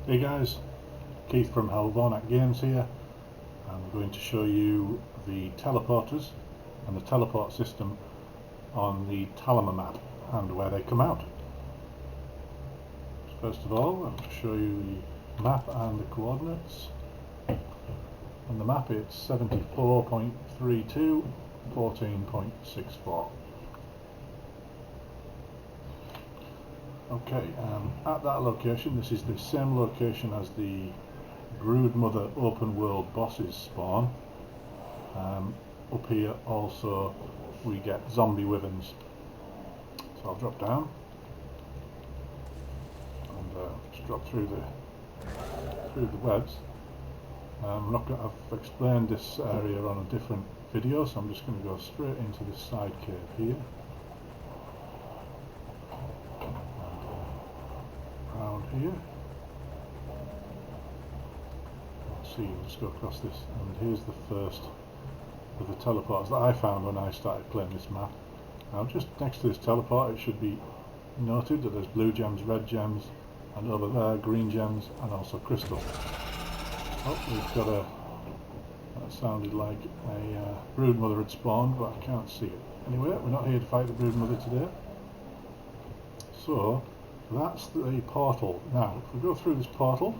Hey guys, Keith from Helvornak Games here. I'm going to show you the teleporters and the teleport system on the Talamh map and where they come out. First of all, I'll show you the map and the coordinates. On the map it's 74.32, 14.64. Okay, at that location, this is the same location as the Broodmother open world bosses spawn. Up here also we get zombie wyverns. So I'll drop down and just drop through the webs. I've explained this area on a different video, so I'm just going to go straight into this side cave here. Around here. Let's see, we'll just go across this, and here's the first of the teleports that I found when I started playing this map. Now just next to this teleport it should be noted that there's blue gems, red gems, and over there green gems and also crystal. Oh, we've got that sounded like a broodmother had spawned, but I can't see it. Anyway, we're not here to fight the broodmother today. So that's the portal. Now if we go through this portal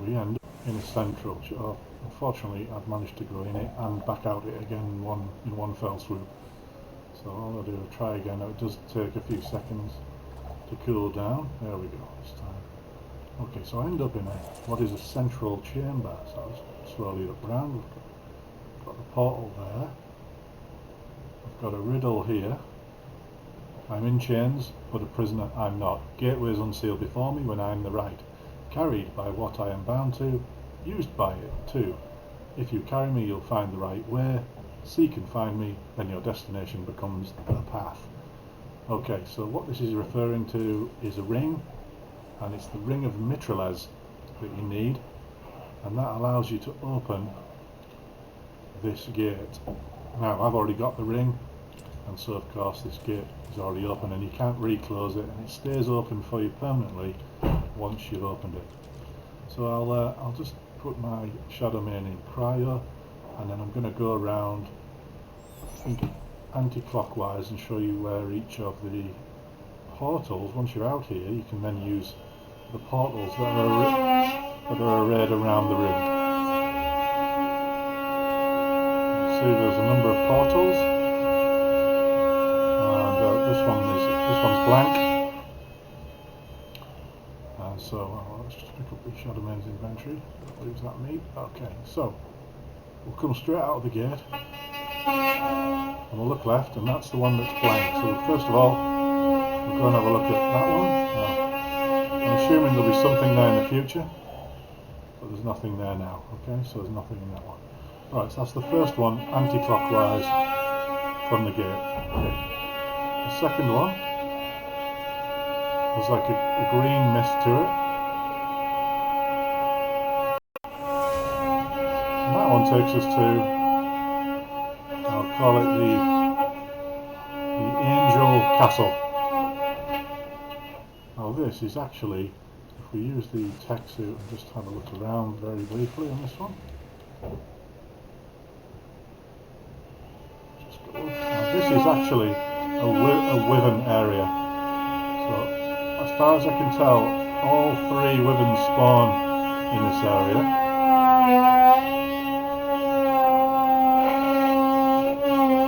we end up in a central. Unfortunately I've managed to go in it and back out it again in one fell swoop. So all I'll do is try again. Now it does take a few seconds to cool down. There we go this time. Okay, so I end up in what is a central chamber. So I'll just slowly look around. We've got the portal there. I've got a riddle here. I'm in chains, but a prisoner I'm not. Gateways unsealed before me when I am the right. Carried by what I am bound to, used by it too. If you carry me, you'll find the right way. Seek and find me, then your destination becomes the path. Okay, so what this is referring to is a ring, and it's the ring of Mitrales that you need, and that allows you to open this gate. Now, I've already got the ring, and so of course this gate is already open and you can't reclose it, and it stays open for you permanently once you've opened it. So I'll just put my shadow main in cryo, and then I'm going to go around, I think, anti-clockwise and show you where each of the portals, once you're out here, you can then use the portals that are arrayed around the ring. You see there's a number of portals. This one's blank. So let's just pick up the Shadow Main's inventory. Don't lose that meat. Okay, so we'll come straight out of the gate and we'll look left, and that's the one that's blank. So first of all, we'll go and have a look at that one. I'm assuming there'll be something there in the future, but there's nothing there now. Okay, so there's nothing in that one. Right, so that's the first one, anti-clockwise from the gate. Okay. The second one, there's like a green mist to it. And that one takes us to, I'll call it the Angel Castle. Now this is actually, if we use the tech suit and just have a look around very briefly on this one. Now this is actually a wyvern area. So as far as I can tell, all three wyverns spawn in this area.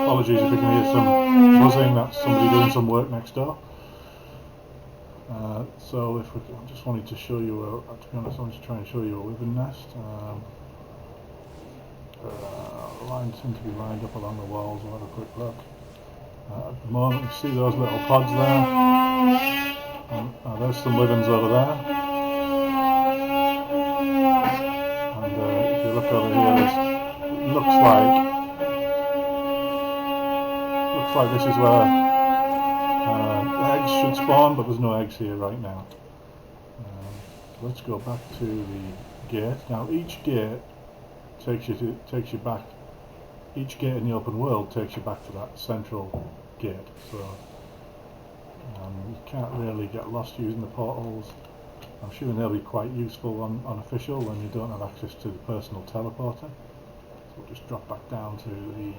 Apologies if you can hear some buzzing, that's somebody doing some work next door. So if I just wanted to show you, to be honest, I want to try and show you a wyvern nest. The lines seem to be lined up along the walls. We'll have a quick look. At the moment you see those little pods there. There's some wyverns over there, and if you look over here, it looks like this is where eggs should spawn, but there's no eggs here right now. Let's go back to the gate. Now each gate takes you back. Each gate in the open world takes you back to that central gate. So You can't really get lost using the portals. I'm sure they'll be quite useful on Unofficial when you don't have access to the personal teleporter. So we'll just drop back down to the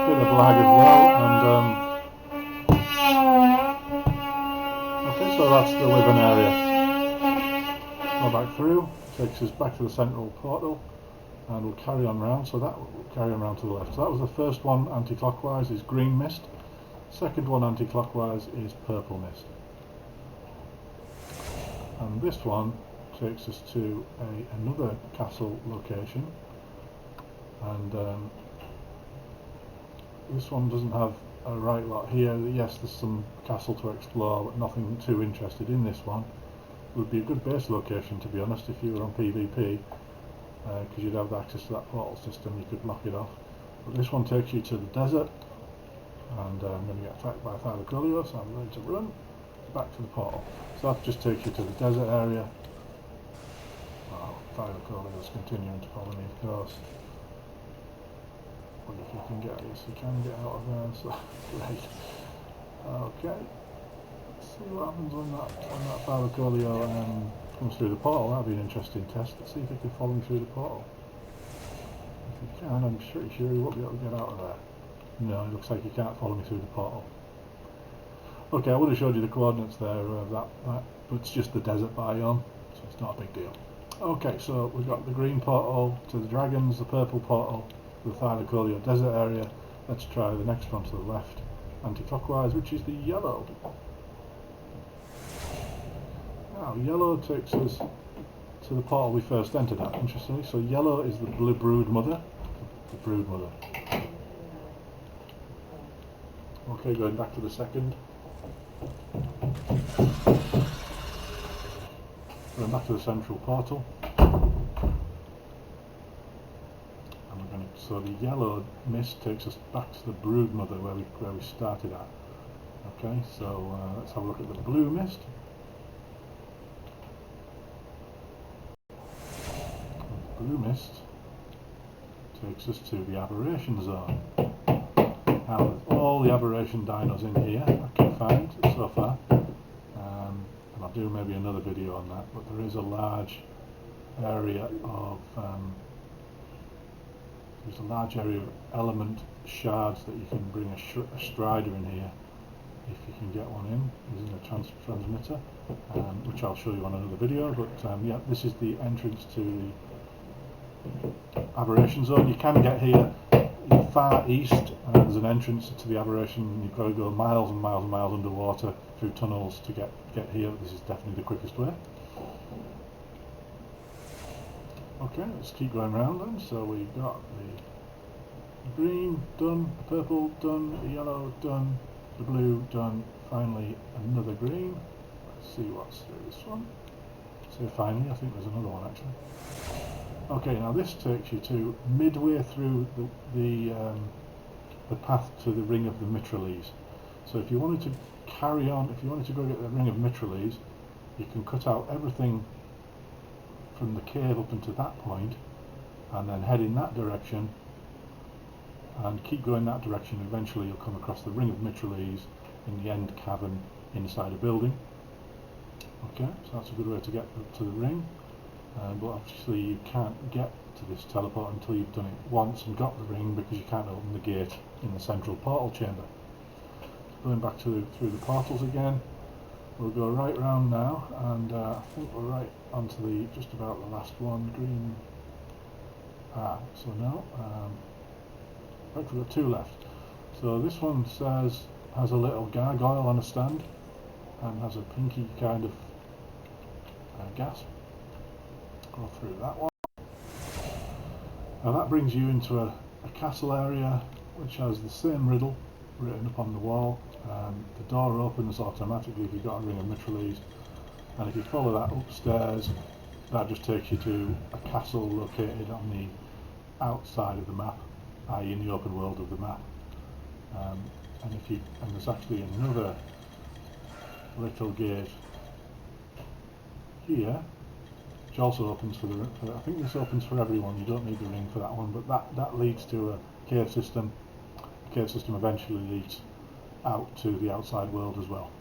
bit of lag as well, and okay, so that's the Wyvern area. Go back through, takes us back to the central portal, and we'll carry on round. So that will carry on round to the left. So that was the first one anti-clockwise, is green mist. Second one anti-clockwise is purple mist. And this one takes us to another castle location, and this one doesn't have a right lot here. Yes, there's some castle to explore, but nothing too interested in this one. It would be a good base location, to be honest, if you were on PvP, because you'd have access to that portal system. You could block it off. But this one takes you to the desert, and I'm going to get attacked by a Thylacoleo, so I'm going to run back to the portal. So that just takes you to the desert area. Wow, Thylacoleo's continuing to follow me, of course. Wonder if you can get, yes you can get out of there, so great. Okay, let's see what happens when that Thylacoleo comes through the portal. That'll be an interesting test. Let's see if it can follow me through the portal. If you can, I'm pretty sure you won't be able to get out of there. No, it looks like you can't follow me through the portal. Okay, I would have showed you the coordinates there of that, but it's just the desert biome, so it's not a big deal. Okay, so we've got the green portal to the dragons, the purple portal to the Thylacoleo desert area. Let's try the next one to the left, anti-clockwise, which is the yellow. Now, yellow takes us to the portal we first entered at, interestingly. So yellow is the blue brood mother. The brood mother. Okay, going back to the second. Going back to the central portal. And we're going to, so the yellow mist takes us back to the brood mother where we started at. Okay, so let's have a look at the blue mist. Blue mist takes us to the aberration zone. Now, with all the aberration dinos in here I can find so far, and I'll do maybe another video on that, but there is a large area of element shards that you can bring a strider in here if you can get one in using a transmitter, which I'll show you on another video. But yeah, this is the entrance to the aberration zone. You can get here far east, there's an entrance to the aberration. You've got to go miles and miles and miles underwater through tunnels to get here. This is definitely the quickest way. Okay, let's keep going round then. So we've got the green done, the purple done, the yellow done, the blue done, finally another green. Let's see what's through this one. So finally, I think there's another one actually. Okay, now this takes you to midway through the path to the ring of the Mitrales. So if you wanted to carry on, if you wanted to go get the ring of Mitrales, you can cut out everything from the cave up into that point, and then head in that direction, and keep going that direction. Eventually you'll come across the ring of Mitrales in the end cavern inside a building. Okay, so that's a good way to get to the ring. But obviously you can't get to this teleport until you've done it once and got the ring, because you can't open the gate in the central portal chamber. Going back through the portals again, we'll go right round now, and I think we're right onto just about the last one, green. So no, right, we've got two left. So this one has a little gargoyle on a stand and has a pinky kind of gas. Go through that one. Now that brings you into a castle area which has the same riddle written upon the wall. The door opens automatically if you've got a ring of Mitrales, and if you follow that upstairs, that just takes you to a castle located on the outside of the map, i.e. in the open world of the map. And there's actually another little gate here, which also opens for I think this opens for everyone. You don't need the ring for that one, but that leads to a cave system. The cave system eventually leads out to the outside world as well.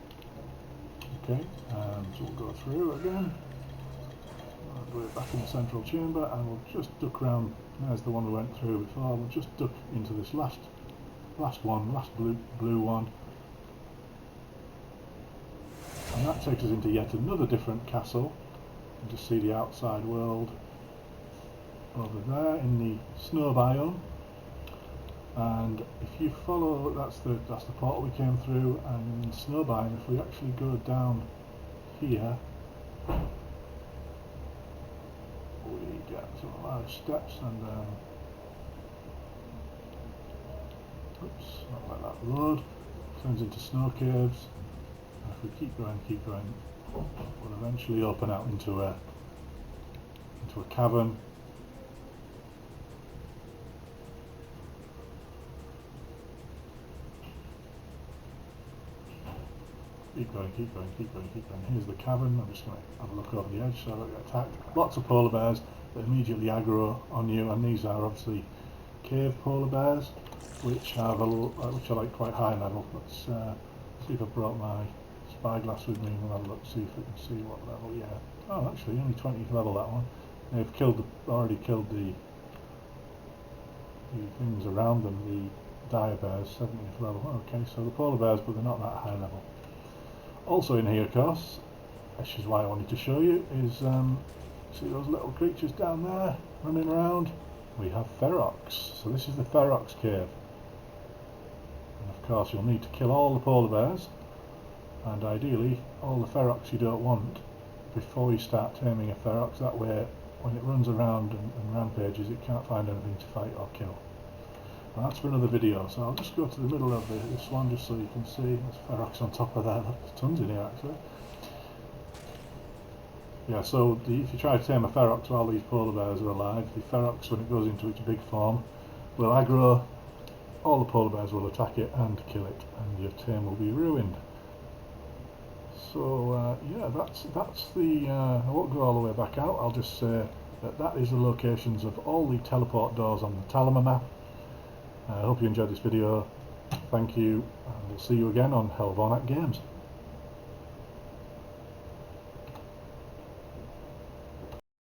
Okay, so we'll go through again. We're back in the central chamber, and we'll just duck round. There's the one we went through before. We'll just duck into this last blue one, and that takes us into yet another different castle. You can just see the outside world over there in the snow biome. And if you follow, that's the portal we came through, and in snow biome, if we actually go down here, we get some large steps, and oops, not let that load. Turns into snow caves. And if we keep going, we'll eventually open out into a cavern. Keep going. Here's the cavern. I'm just going to have a look over the edge so I don't get attacked. Lots of polar bears that immediately aggro on you, and these are obviously cave polar bears, which have which are like quite high level. Let's see if I've brought my spyglass with me, and we'll have a look, see if we can see what level. Yeah. Oh, actually, only 20th level that one. They've already killed the things around them. The dire bears, 70th level. Okay, so the polar bears, but they're not that high level. Also in here, of course, which is why I wanted to show you, is see those little creatures down there running around? We have ferox. So this is the ferox cave. And of course you'll need to kill all the polar bears, and ideally all the ferox you don't want, before you start taming a ferox. That way, when it runs around and rampages, it can't find anything to fight or kill. And that's for another video, so I'll just go to the middle of this one just so you can see. There's ferox on top of there. There's tons in here actually. Yeah, so if you try to tame a ferox while these polar bears are alive, the ferox, when it goes into its big form, will aggro, all the polar bears will attack it and kill it, and your tame will be ruined. So yeah, that's the, I won't go all the way back out. I'll just say that is the locations of all the teleport doors on the Talamh map. I hope you enjoyed this video. Thank you, and we'll see you again on Hellvornak Games.